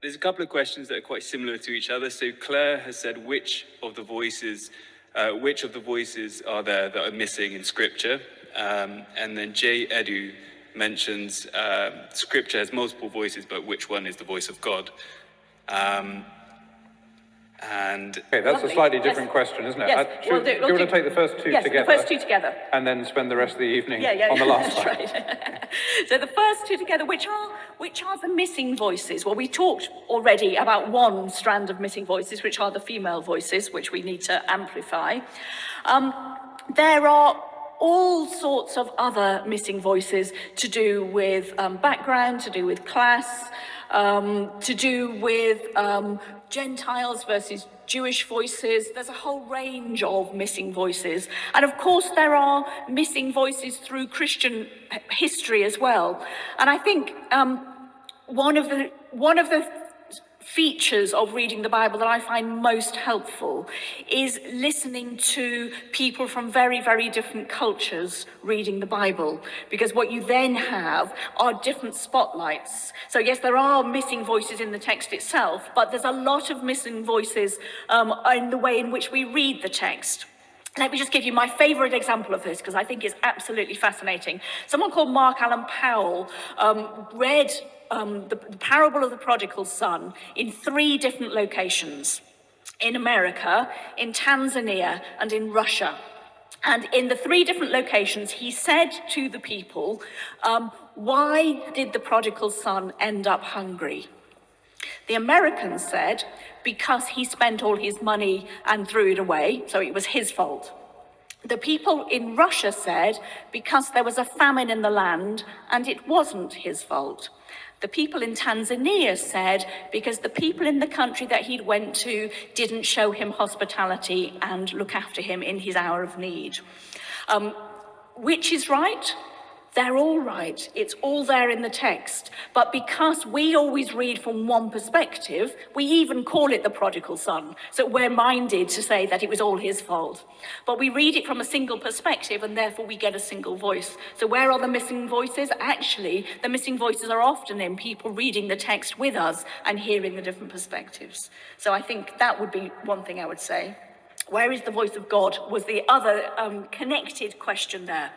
There's a couple of questions that are quite similar to each other. So Claire has said, which of the voices are there that are missing in Scripture? And then Jay Edu mentions Scripture has multiple voices, but which one is the voice of God? Okay, that's a slightly different question, isn't it? Yes. Do you want to take the first two together? Yes, the first two together. And then spend the rest of the evening on the last one. That's right. So the first two together, which are the missing voices? Well, we talked already about one strand of missing voices, which are the female voices, which we need to amplify. There are all sorts of other missing voices to do with background, to do with class, to do with Gentiles versus Jewish voices. There's a whole range of missing voices. And of course, there are missing voices through Christian history as well. And I think one of the features of reading the Bible that I find most helpful is listening to people from very, very different cultures reading the Bible, because what you then have are different spotlights. So yes, there are missing voices in the text itself, but there's a lot of missing voices in the way in which we read the text. Let me just give you my favorite example of this, because I think it's absolutely fascinating. Someone called Mark Allen Powell read the parable of the prodigal son in 3 different locations: in America, in Tanzania, and in Russia. And in the 3 different locations, he said to the people, why did the prodigal son end up hungry? The Americans said, because he spent all his money and threw it away, so it was his fault. The people in Russia said, because there was a famine in the land and it wasn't his fault. The people in Tanzania said, because the people in the country that he'd went to didn't show him hospitality and look after him in his hour of need. Which is right? They're all right. It's all there in the text. But because we always read from one perspective, we even call it the prodigal son. So we're minded to say that it was all his fault. But we read it from a single perspective, and therefore we get a single voice. So where are the missing voices? Actually, the missing voices are often in people reading the text with us and hearing the different perspectives. So I think that would be one thing I would say. Where is the voice of God was the other connected question there.